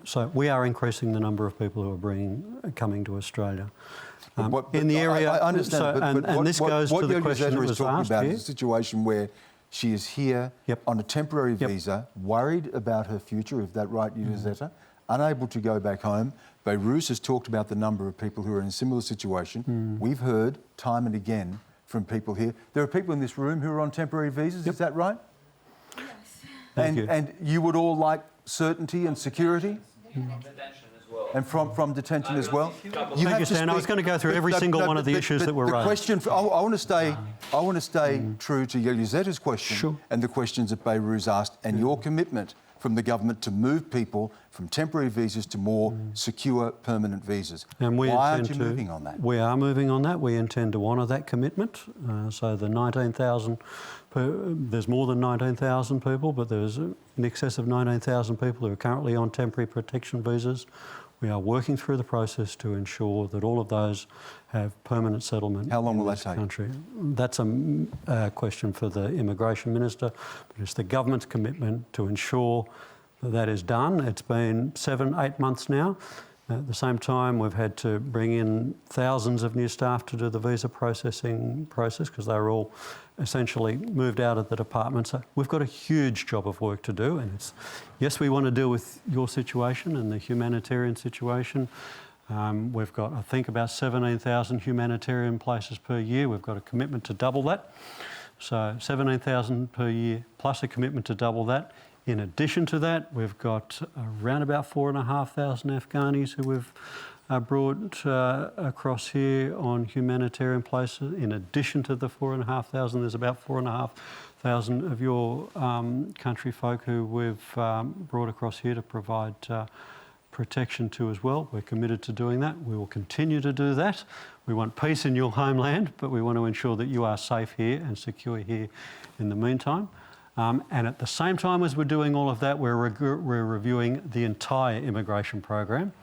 So we are increasing the number of people who are coming to Australia. In the area, I understand, and this goes to the question that was asked about, is a situation where she is here on a temporary visa, worried about her future, is that right, Yelizeta? Unable to go back home. Behrouz has talked about the number of people who are in a similar situation. We've heard time and again from people here. There are people in this room who are on temporary visas, is that right? Yes. And you would all like certainty and security? And from detention as well. You Thank you, Stan. I was going to go through every single one of the issues that were raised. Question, I want to stay true to Yelizeta's question and the questions that Behrouz asked, and your commitment from the government to move people from temporary visas to more secure permanent visas. And why aren't you moving on that? We are moving on that. We intend to honour that commitment. So the 19,000, there's more than 19,000 people, but there's in excess of 19,000 people who are currently on temporary protection visas. We are working through the process to ensure that all of those have permanent settlement. How long will that take? Country. That's a question for the Immigration Minister, but it's the government's commitment to ensure that that is done. It's been 7-8 months now. At the same time, we've had to bring in thousands of new staff to do the visa processing process because they were all essentially moved out of the department. So we've got a huge job of work to do, and it's, yes, we want to deal with your situation and the humanitarian situation. We've got, I think, about 17,000 humanitarian places per year. We've got a commitment to double that. So 17,000 per year plus a commitment to double that. In addition to that, we've got around about 4,500 Afghanis who we've brought across here on humanitarian places. In addition to the 4,500, there's about 4,500 of your country folk who we've brought across here to provide protection to as well. We're committed to doing that. We will continue to do that. We want peace in your homeland, but we want to ensure that you are safe here and secure here in the meantime. And at the same time as we're doing all of that, we're reviewing the entire immigration program,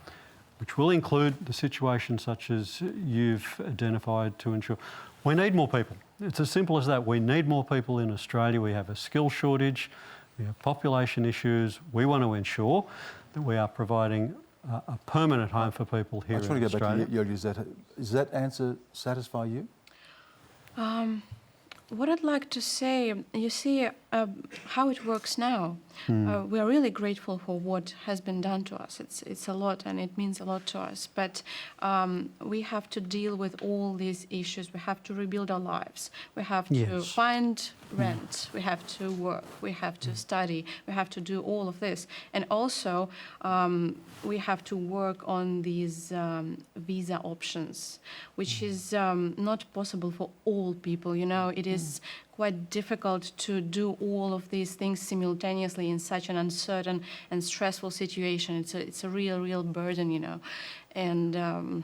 which will include the situation such as you've identified to ensure we need more people. It's as simple as that. We need more people in Australia. We have a skill shortage. We have population issues. We want to ensure that we are providing a permanent home for people here in Australia. I just want to go back to Jacqui. Does that answer satisfy you? What I'd like to say, you see how it works now. We are really grateful for what has been done to us. It's a lot and it means a lot to us. But we have to deal with all these issues. We have to rebuild our lives. We have to find rent. We have to work. We have to study. We have to do all of this. And also, we have to work on these visa options, which is not possible for all people. You know, it is quite difficult to do all of these things simultaneously in such an uncertain and stressful situation. It's a real burden, you know, and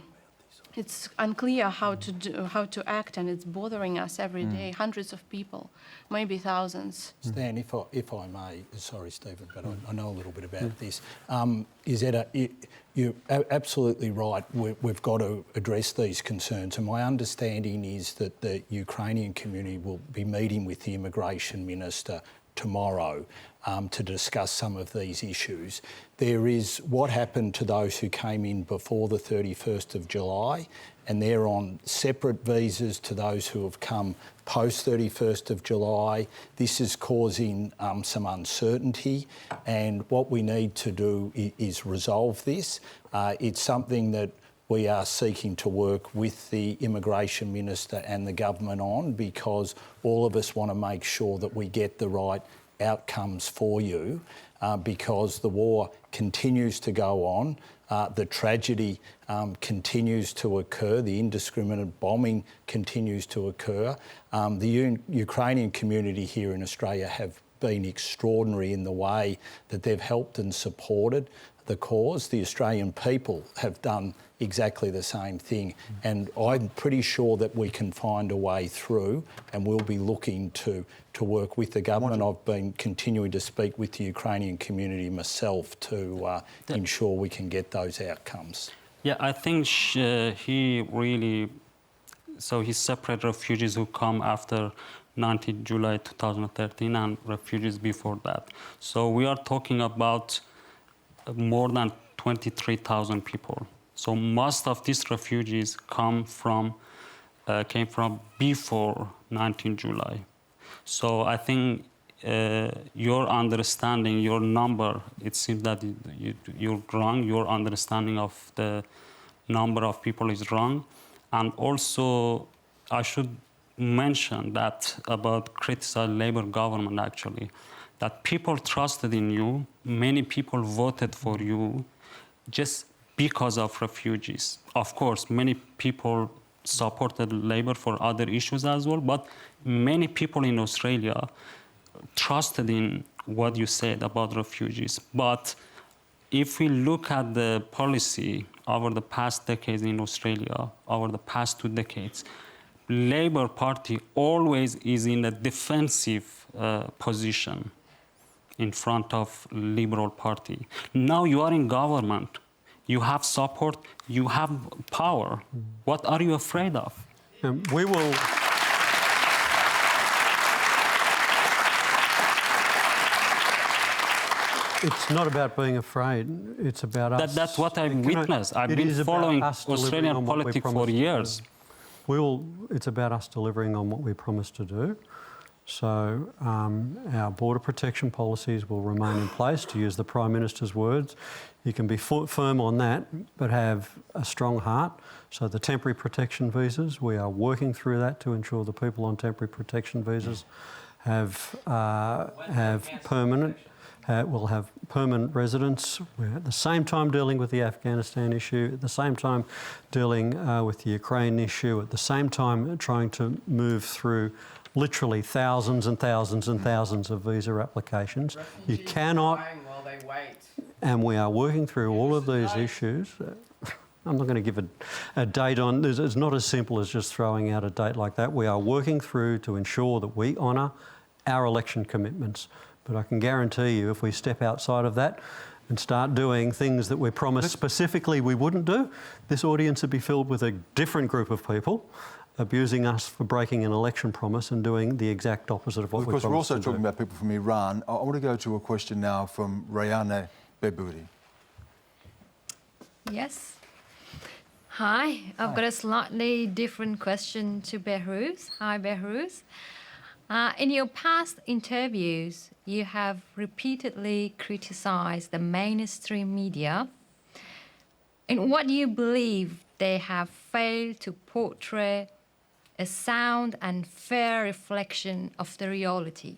it's unclear how to act, and it's bothering us every day. Hundreds of people, maybe thousands. Stan, if I may, sorry, Stephen, but I know a little bit about this. You're absolutely right. We've got to address these concerns, and my understanding is that the Ukrainian community will be meeting with the Immigration Minister tomorrow to discuss some of these issues. There is what happened to those who came in before the 31st of July, and they're on separate visas to those who have come post 31st of July. This is causing some uncertainty, and what we need to do is resolve this. It's something that we are seeking to work with the Immigration Minister and the government on, because all of us want to make sure that we get the right outcomes for you, because the war continues to go on, the tragedy continues to occur, the indiscriminate bombing continues to occur. The Ukrainian community here in Australia have been extraordinary in the way that they've helped and supported the cause. The Australian people have done exactly the same thing, and I'm pretty sure that we can find a way through, and we'll be looking to work with the government. I've been continuing to speak with the Ukrainian community myself to ensure we can get those outcomes. Yeah, I think he separate refugees who come after 19 July 2013 and refugees before that. So we are talking about more than 23,000 people. So most of these refugees came from before 19 July. So I think your understanding, your number, it seems that you're wrong. Your understanding of the number of people is wrong. And also, I should mention that about criticize Labour government actually, that people trusted in you, many people voted for you just because of refugees. Of course, many people supported Labour for other issues as well, but many people in Australia trusted in what you said about refugees. But if we look at the policy over the past decades in Australia, over the past 2 decades, Labour Party always is in a defensive position in front of Liberal Party. Now you are in government, you have support, you have power. What are you afraid of? We will... It's not about being afraid, it's about us. That's what I've witnessed. I've been following Australian politics for years. It's about us delivering on what we promised to do. So our border protection policies will remain in place, to use the Prime Minister's words. You can be firm on that, but have a strong heart. So the temporary protection visas, we are working through that to ensure the people on temporary protection visas have will have permanent residence. We're at the same time dealing with the Afghanistan issue, at the same time dealing with the Ukraine issue, at the same time trying to move through literally thousands and thousands and thousands of visa applications. You cannot... While they wait. And we are working through all of these issues. I'm not going to give a date on. It's not as simple as just throwing out a date like that. We are working through to ensure that we honour our election commitments. But I can guarantee you, if we step outside of that and start doing things that we promised specifically we wouldn't do, this audience would be filled with a different group of people abusing us for breaking an election promise and doing the exact opposite of what we promised. Because we're also talking about people from Iran. I want to go to a question now from Rayane Beboudi. Yes. Hi, I've got a slightly different question to Behrouz. Hi, Behrouz. In your past interviews, you have repeatedly criticised the mainstream media in what you believe they have failed to portray a sound and fair reflection of the reality.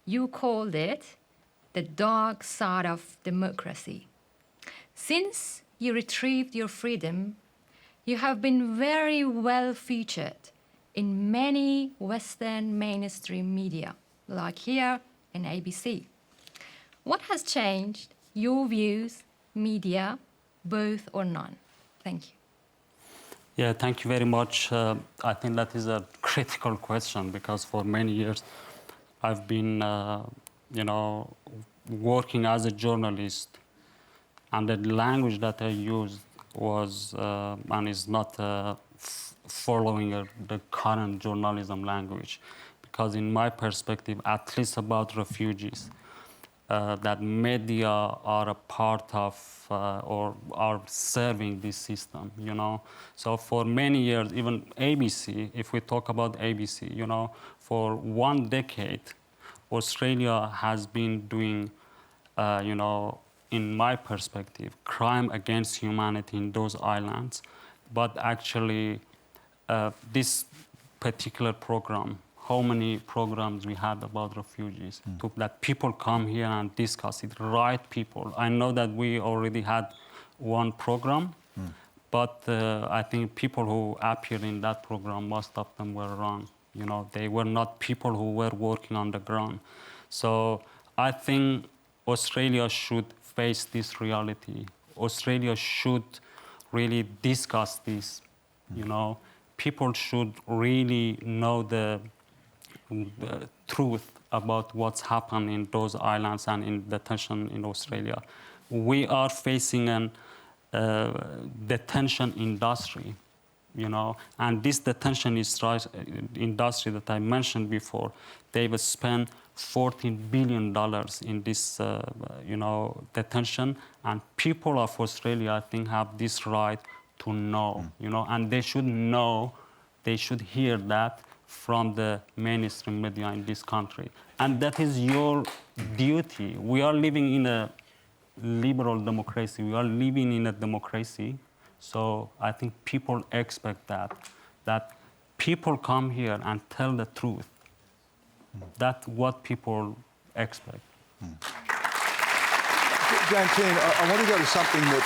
You called it the dark side of democracy. Since you retrieved your freedom, you have been very well featured in many Western mainstream media, like here in ABC. What has changed your views, media, both or none? Thank you. Yeah, thank you very much. I think that is a critical question because for many years I've been, working as a journalist, and the language that I used was and is not following the current journalism language, because in my perspective, at least about refugees, that media are a part of or are serving this system, So for many years, even ABC, if we talk about ABC, for 1 decade, Australia has been doing, in my perspective, crime against humanity in those islands. But actually, this particular program, how many programs we had about refugees, that people come here and discuss it, right people. I know that we already had 1 program, but I think people who appeared in that program, most of them were wrong. They were not people who were working on the ground. So I think Australia should face this reality. Australia should really discuss this, People should really know the truth about what's happened in those islands and in detention in Australia. We are facing a detention industry, and this detention industry that I mentioned before, they've spent $14 billion in this, detention, and people of Australia, I think, have this right to know, and they should know, they should hear that from the mainstream media in this country. And that is your duty. We are living in a liberal democracy. We are living in a democracy. So I think people expect that people come here and tell the truth. That's what people expect. Jacqui, I want to go to something that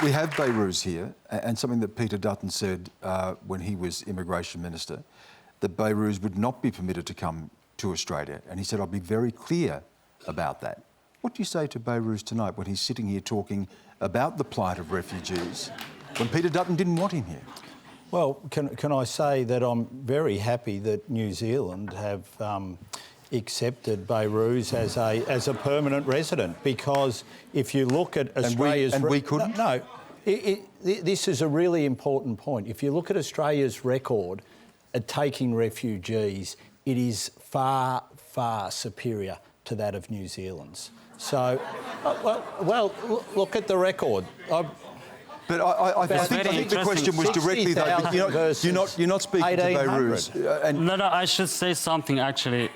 we have Behrouz here, and something that Peter Dutton said when he was Immigration Minister, that Behrouz would not be permitted to come to Australia. And he said, I'll be very clear about that. What do you say to Behrouz tonight when he's sitting here talking about the plight of refugees when Peter Dutton didn't want him here? Well, can I say that I'm very happy that New Zealand have accepted Behrouz as a permanent resident, because if you look at Australia's... And we couldn't? No, this is a really important point. If you look at Australia's record at taking refugees, it is far, far superior to that of New Zealand's. So, well, look at the record. But I think the question was directly, though, you're not speaking to Behrouz. No, I should say something, actually.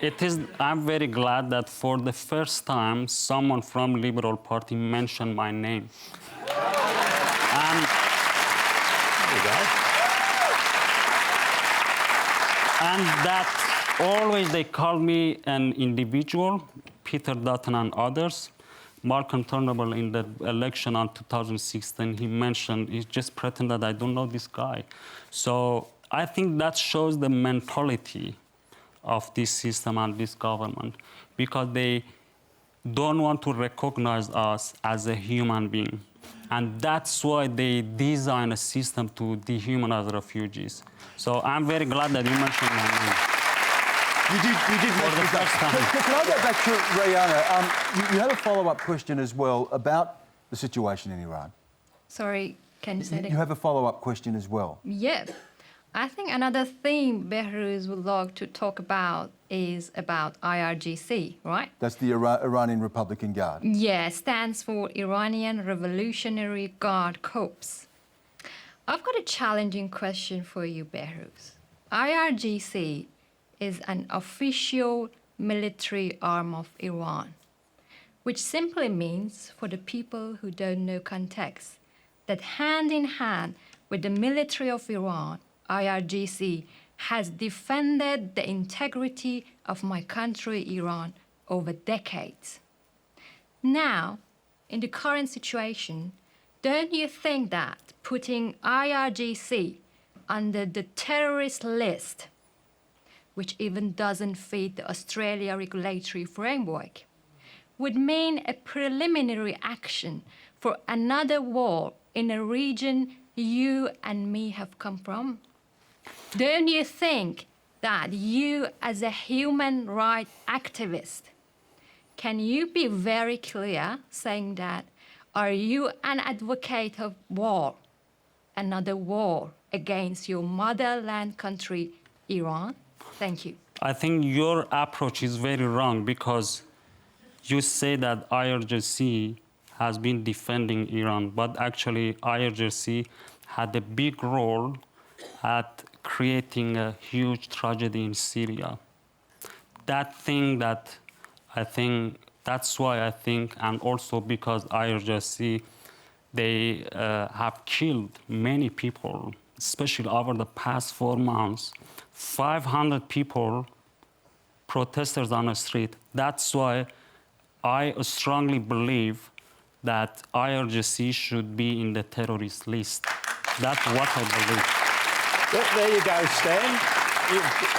I'm very glad that for the first time, someone from Liberal Party mentioned my name. And, there you go. And that always they call me an individual. Peter Dutton and others. Malcolm Turnbull in the election on 2016, he just pretended I don't know this guy. So I think that shows the mentality of this system and this government, because they don't want to recognize us as a human being. And that's why they design a system to dehumanize refugees. So I'm very glad that you mentioned my name. You did mention that. Can I go back to Rihanna? You had a follow-up question as well about the situation in Iran. Sorry, can you say that? You have a follow-up question as well. Yes. I think another thing Behrouz would like to talk about is about IRGC, right? That's the Iranian Republican Guard. Yeah, stands for Iranian Revolutionary Guard Corps. I've got a challenging question for you, Behrouz. IRGC is an official military arm of Iran, which simply means, for the people who don't know context, that hand in hand with the military of Iran, IRGC has defended the integrity of my country, Iran, over decades. Now, in the current situation, don't you think that putting IRGC under the terrorist list, which even doesn't fit the Australia regulatory framework, would mean a preliminary action for another war in a region you and me have come from? Don't you think that you, as a human rights activist, can you be very clear saying that, are you an advocate of war, another war against your motherland country, Iran? Thank you. I think your approach is very wrong, because you say that IRGC has been defending Iran, but actually IRGC had a big role at creating a huge tragedy in Syria. That's why I think, and also because IRGC, they have killed many people, especially over the past 4 months. 500 people, protesters on the street. That's why I strongly believe that IRGC should be in the terrorist list. That's what I believe. There you go, Stan.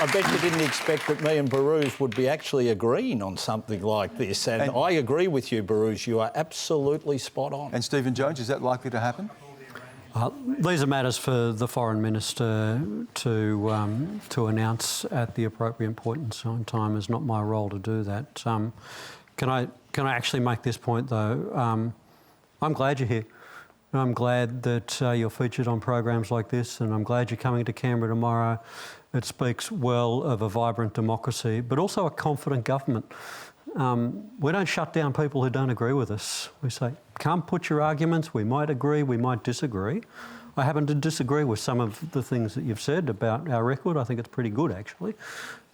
I bet you didn't expect that me and Behrouz would be actually agreeing on something like this. And I agree with you, Behrouz. You are absolutely spot on. And Stephen Jones, is that likely to happen? These are matters for the Foreign Minister to announce at the appropriate point in time. It's not my role to do that. Can I actually make this point, though? I'm glad you're here. I'm glad that you're featured on programs like this, and I'm glad you're coming to Canberra tomorrow. It speaks well of a vibrant democracy, but also a confident government. We don't shut down people who don't agree with us. We say, come put your arguments. We might agree, we might disagree. I happen to disagree with some of the things that you've said about our record. I think it's pretty good, actually.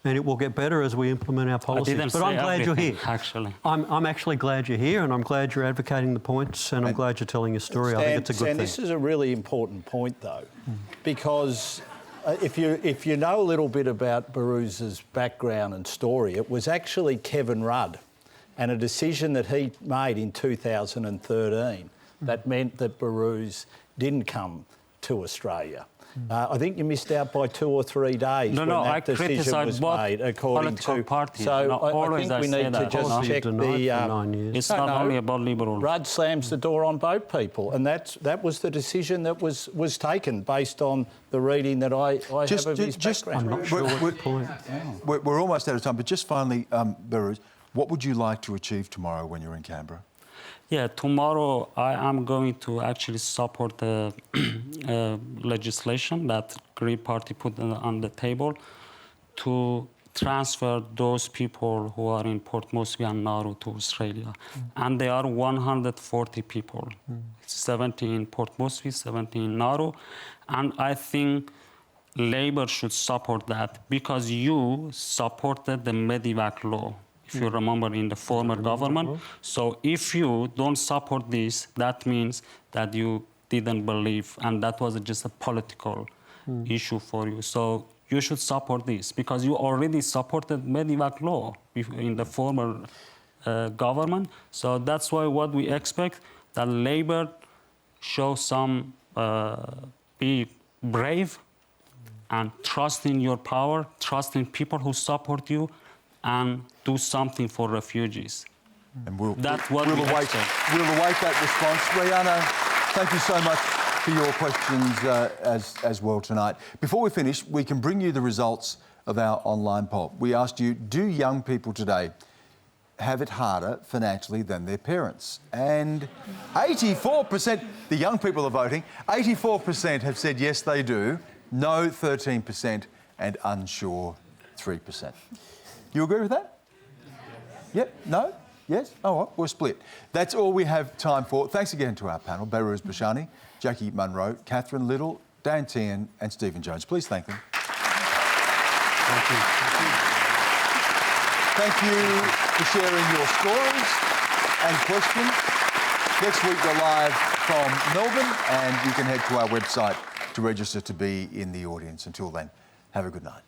And it will get better as we implement our policies. But I'm glad you're here. Actually. I'm actually glad you're here, and I'm glad you're advocating the points, and I'm glad you're telling your story. I think it's a good thing. This is a really important point, though, because if you know a little bit about Behrouz's background and story, it was actually Kevin Rudd and a decision that he made in 2013 that meant that Behrouz didn't come to Australia. I think you missed out by 2 or 3 days when that decision was made, according to parties. So I think we need to just check the. It's not only about Liberals. Rudd slams the door on boat people, and that was the decision that was taken based on the reading that I have of his background. I'm not sure what the point. We're almost out of time, but just finally, Behrouz, what would you like to achieve tomorrow when you're in Canberra? Yeah, tomorrow I am going to actually support the legislation that Green Party put on the table to transfer those people who are in Port Moresby and Nauru to Australia. And there are 140 people, 70 in Port Moresby, 70 in Nauru. And I think Labor should support that because you supported the Medivac law, if you remember, in the former government. So if you don't support this, that means that you didn't believe, and that was just a political issue for you. So you should support this because you already supported Medivac law in the former government. So that's why what we expect, that Labour show some, be brave and trust in your power, trust in people who support you, and do something for refugees. And we'll await that response. Rihanna, thank you so much for your questions as well tonight. Before we finish, we can bring you the results of our online poll. We asked you, do young people today have it harder financially than their parents? And 84%, the young people are voting, 84% have said yes, they do, no 13%, and unsure 3%. You agree with that? Yep, no? Yes? Oh, well, we're split. That's all we have time for. Thanks again to our panel, Behrouz Boochani, Jacqui Munro, Catherine Liddle, Dan Tehan and Stephen Jones. Please thank them. Thank you. Thank you for sharing your stories and questions. Next week we're live from Melbourne and you can head to our website to register to be in the audience. Until then, have a good night.